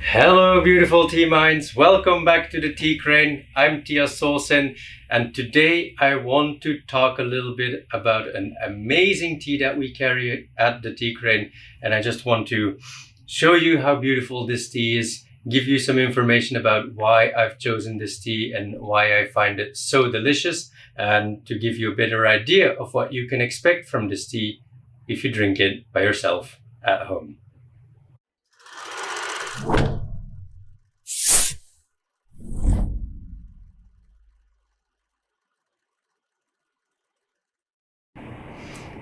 Hello, beautiful tea minds. Welcome back to the Tea Crane. I'm Tyas Sosen, and today I want to talk a little bit about an amazing tea that we carry at the Tea Crane. And I just want to show you how beautiful this tea is, give you some information about why I've chosen this tea and why I find it so delicious, and to give you a better idea of what you can expect from this tea if you drink it by yourself at home.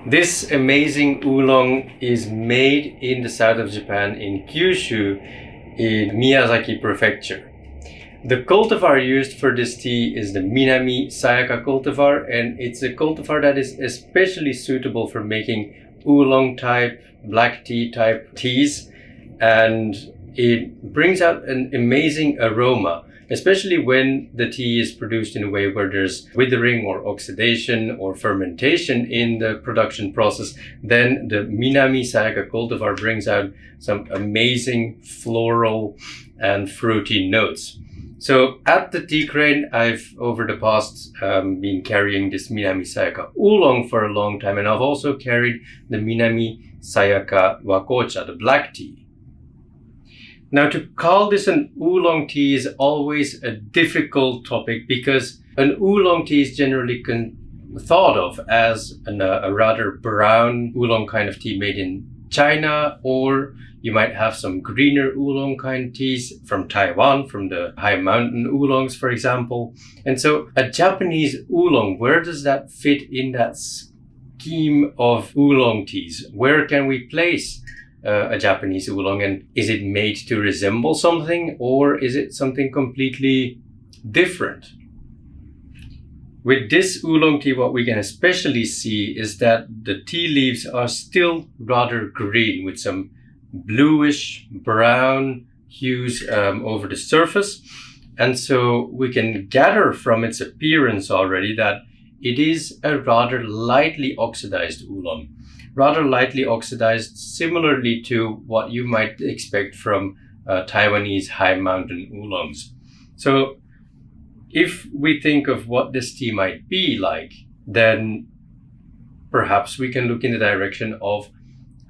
This amazing oolong is made in the south of Japan in Kyushu in Miyazaki prefecture. The cultivar used for this tea is the Minamisayaka cultivar, and it's a cultivar that is especially suitable for making oolong type, black tea type teas, and it brings out an amazing aroma, especially when the tea is produced in a way where there's withering or oxidation or fermentation in the production process. Then the Minamisayaka cultivar brings out some amazing floral and fruity notes. So at the Tea Crane, I've over the past been carrying this Minamisayaka Oolong for a long time, and I've also carried the Minamisayaka Wakocha, the black tea. Now, to call this an oolong tea is always a difficult topic because an oolong tea is generally thought of as a rather brown oolong kind of tea made in China, or you might have some greener oolong kind teas from Taiwan, from the high mountain oolongs, for example. And so a Japanese oolong, where does that fit in that scheme of oolong teas? Where can we place a Japanese oolong, and is it made to resemble something, or is it something completely different? With this oolong tea, what we can especially see is that the tea leaves are still rather green with some bluish brown hues over the surface. And so we can gather from its appearance already that it is a rather lightly oxidized oolong. Rather lightly oxidized, similarly to what you might expect from Taiwanese high mountain oolongs. So if we think of what this tea might be like, then perhaps we can look in the direction of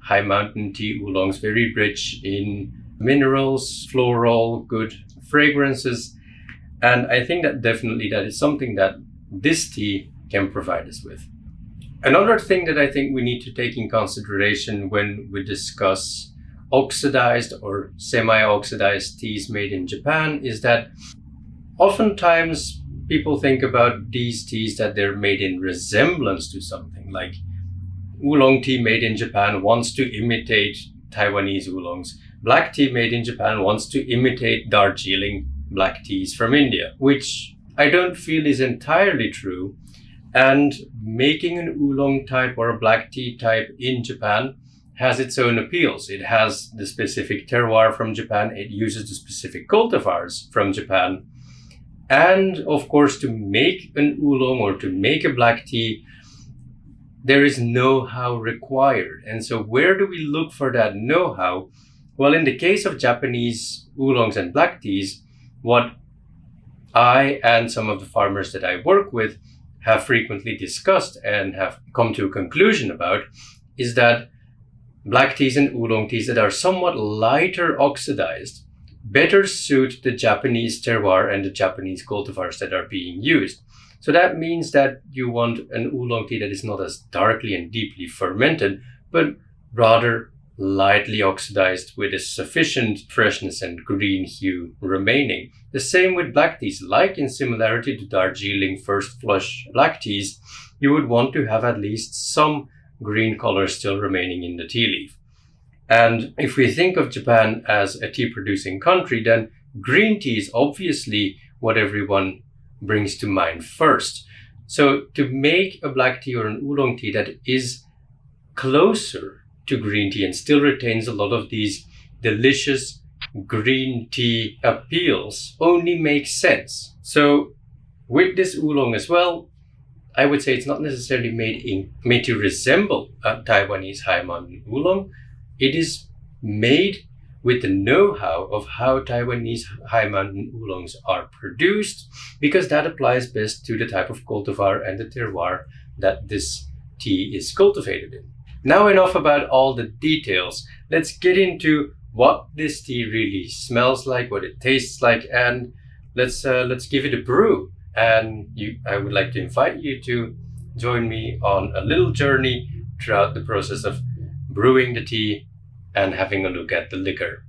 high mountain tea oolongs, very rich in minerals, floral, good fragrances. And I think that definitely that is something that this tea can provide us with. Another thing that I think we need to take in consideration when we discuss oxidized or semi-oxidized teas made in Japan is that oftentimes people think about these teas that they're made in resemblance to something, like oolong tea made in Japan wants to imitate Taiwanese oolongs. Black tea made in Japan wants to imitate Darjeeling black teas from India, which I don't feel is entirely true. And making an oolong type or a black tea type in Japan has its own appeals. It has the specific terroir from Japan. It uses the specific cultivars from Japan. And of course, to make an oolong or to make a black tea, there is know-how required. And so where do we look for that know-how? Well, in the case of Japanese oolongs and black teas, what I and some of the farmers that I work with have frequently discussed and have come to a conclusion about is that black teas and oolong teas that are somewhat lighter oxidized better suit the Japanese terroir and the Japanese cultivars that are being used. So that means that you want an oolong tea that is not as darkly and deeply fermented, but rather lightly oxidized with a sufficient freshness and green hue remaining. The same with black teas. Like in similarity to Darjeeling first flush black teas, you would want to have at least some green color still remaining in the tea leaf. And if we think of Japan as a tea producing country, then green tea is obviously what everyone brings to mind first. So to make a black tea or an oolong tea that is closer to green tea and still retains a lot of these delicious green tea appeals only makes sense. So with this oolong as well, I would say it's not necessarily made to resemble a Taiwanese high mountain oolong. It is made with the know-how of how Taiwanese high mountain oolongs are produced, because that applies best to the type of cultivar and the terroir that this tea is cultivated in. Now enough about all the details. Let's get into what this tea really smells like, what it tastes like, and let's give it a brew. And I would like to invite you to join me on a little journey throughout the process of brewing the tea and having a look at the liquor.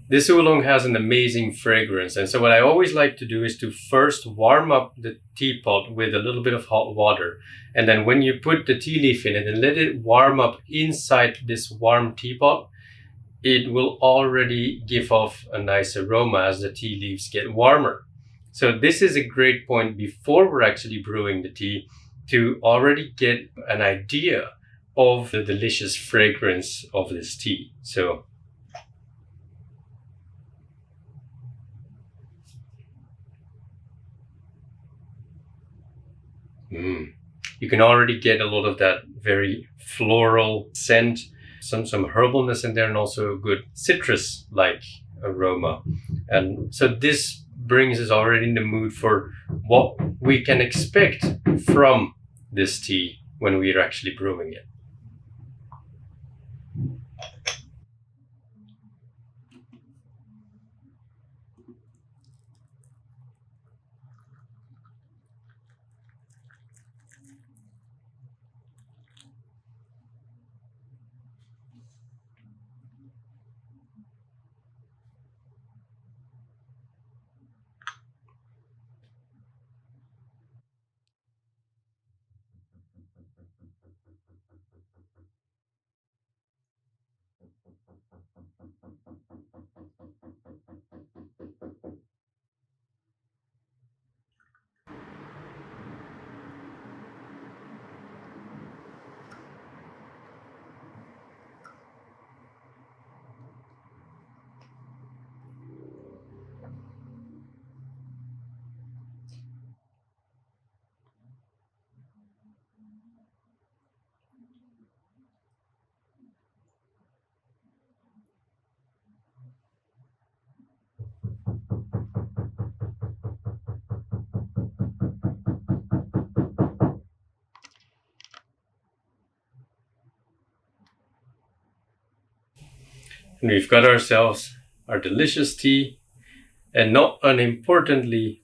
This oolong has an amazing fragrance, and so what I always like to do is to first warm up the teapot with a little bit of hot water, and then when you put the tea leaf in it and let it warm up inside this warm teapot, it will already give off a nice aroma as the tea leaves get warmer. So this is a great point before we're actually brewing the tea to already get an idea of the delicious fragrance of this tea. So you can already get a lot of that very floral scent, some herbalness in there, and also a good citrus-like aroma. And so this brings us already in the mood for what we can expect from this tea when we are actually brewing it. And we've got ourselves our delicious tea. And not unimportantly,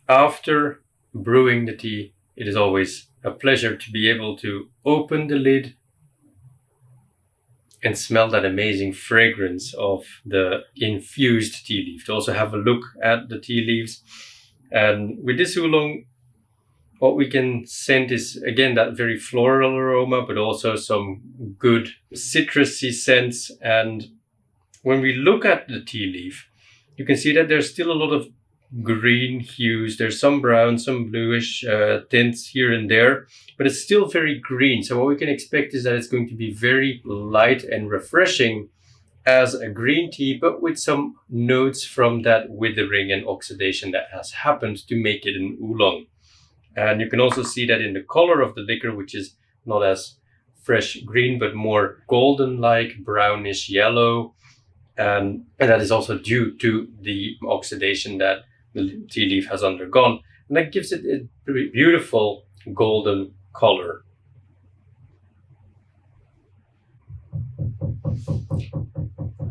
after brewing the tea, it is always a pleasure to be able to open the lid and smell that amazing fragrance of the infused tea leaf. To also have a look at the tea leaves. And with this oolong, what we can scent is, again, that very floral aroma, but also some good citrusy scents. And when we look at the tea leaf, you can see that there's still a lot of green hues. There's some brown, some bluish tints here and there, but it's still very green. So what we can expect is that it's going to be very light and refreshing as a green tea, but with some notes from that withering and oxidation that has happened to make it an oolong. And you can also see that in the color of the liquor, which is not as fresh green, but more golden-like, brownish yellow. And that is also due to the oxidation that the tea leaf has undergone. And that gives it a beautiful golden color.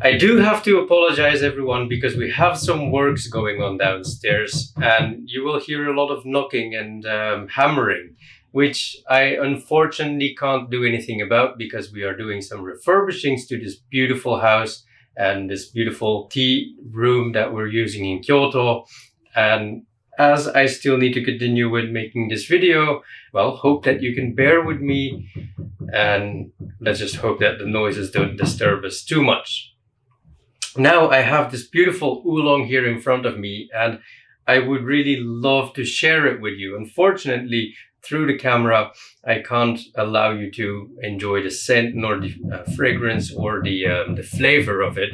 I do have to apologize, everyone, because we have some works going on downstairs, and you will hear a lot of knocking and hammering, which I unfortunately can't do anything about because we are doing some refurbishings to this beautiful house and this beautiful tea room that we're using in Kyoto. And as I still need to continue with making this video, well, hope that you can bear with me, and let's just hope that the noises don't disturb us too much. Now I have this beautiful oolong here in front of me, and I would really love to share it with you. Unfortunately, through the camera, I can't allow you to enjoy the scent nor the fragrance or the flavor of it.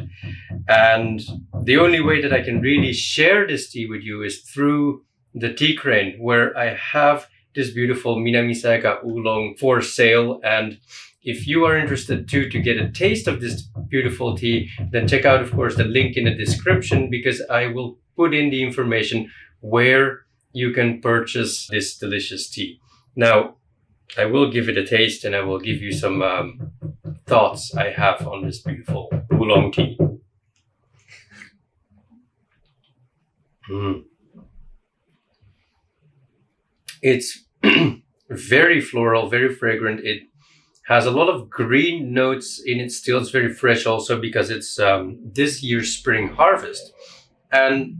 And the only way that I can really share this tea with you is through the tea crane, where I have this beautiful Minamisayaka Oolong for sale. And if you are interested too to get a taste of this beautiful tea, then check out, of course, the link in the description, because I will put in the information where you can purchase this delicious tea. Now, I will give it a taste and I will give you some thoughts I have on this beautiful oolong tea. It's very floral, very fragrant. It has a lot of green notes in it still. It's very fresh also because it's this year's spring harvest. And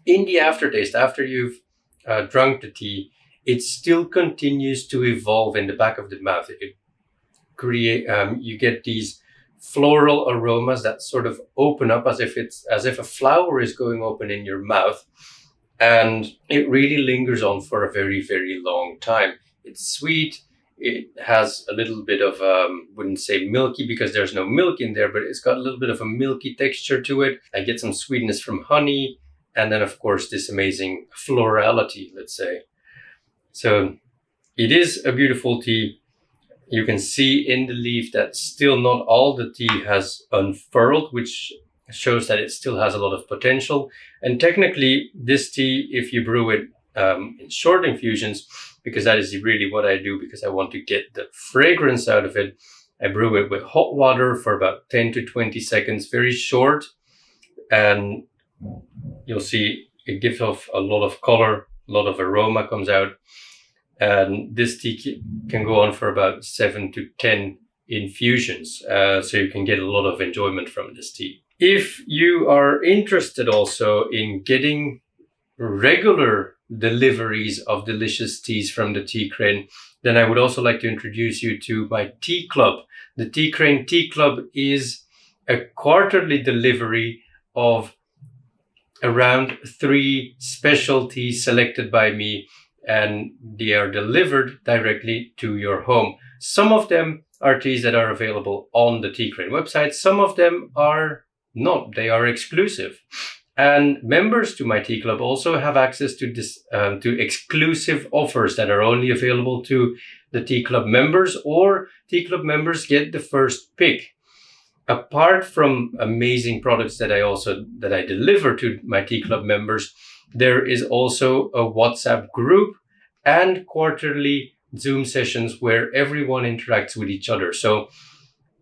in the aftertaste, after you've drunk the tea, it still continues to evolve in the back of the mouth. It you get these floral aromas that sort of open up as if a flower is going open in your mouth, and it really lingers on for a very, very long time. It's sweet. It has a little bit of wouldn't say milky because there's no milk in there, but it's got a little bit of a milky texture to it. I get some sweetness from honey, and then of course this amazing florality, let's say. So it is a beautiful tea. You can see in the leaf that still not all the tea has unfurled, which shows that it still has a lot of potential. And technically this tea, if you brew it in short infusions, because that is really what I do, because I want to get the fragrance out of it, I brew it with hot water for about 10 to 20 seconds, very short. And you'll see it gives off a lot of color, a lot of aroma comes out. And this tea can go on for about 7 to 10 infusions. So you can get a lot of enjoyment from this tea. If you are interested also in getting regular deliveries of delicious teas from the Tea Crane, then I would also like to introduce you to my tea club. The Tea Crane Tea Club is a quarterly delivery of around 3 specialties selected by me, and they are delivered directly to your home. Some of them are teas that are available on the Tea Crane website. Some of them are not. They are exclusive. And members to my tea club also have access to this to exclusive offers that are only available to the tea club members, or tea club members get the first pick. Apart from amazing products that I deliver to my tea club members, there is also a WhatsApp group and quarterly Zoom sessions where everyone interacts with each other. So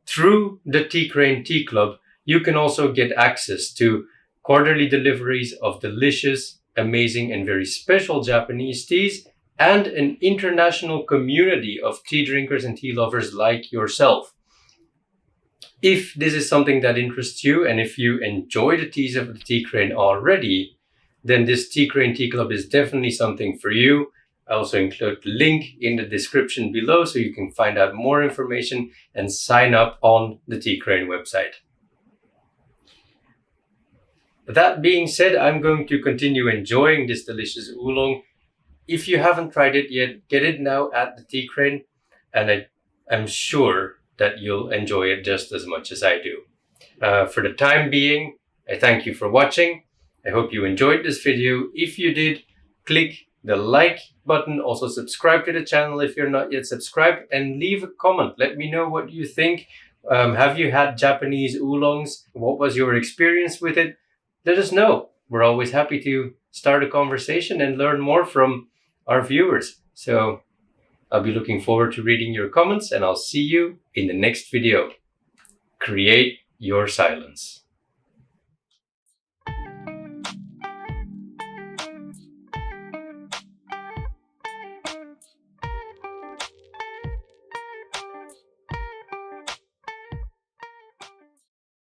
through the Tea Crane Tea Club, you can also get access to quarterly deliveries of delicious, amazing, and very special Japanese teas, and an international community of tea drinkers and tea lovers like yourself. If this is something that interests you, and if you enjoy the teas of the Tea Crane already, then this Tea Crane Tea Club is definitely something for you. I also include the link in the description below so you can find out more information and sign up on the Tea Crane website. That being said, I'm going to continue enjoying this delicious oolong. If you haven't tried it yet, get it now at the Tea Crane, and I'm sure that you'll enjoy it just as much as I do. For the time being, I thank you for watching. I hope you enjoyed this video. If you did, click the like button. Also subscribe to the channel if you're not yet subscribed, and leave a comment. Let me know what you think. Have you had Japanese oolongs? What was your experience with it? Let us know. We're always happy to start a conversation and learn more from our viewers. So I'll be looking forward to reading your comments, and I'll see you in the next video. Create your silence.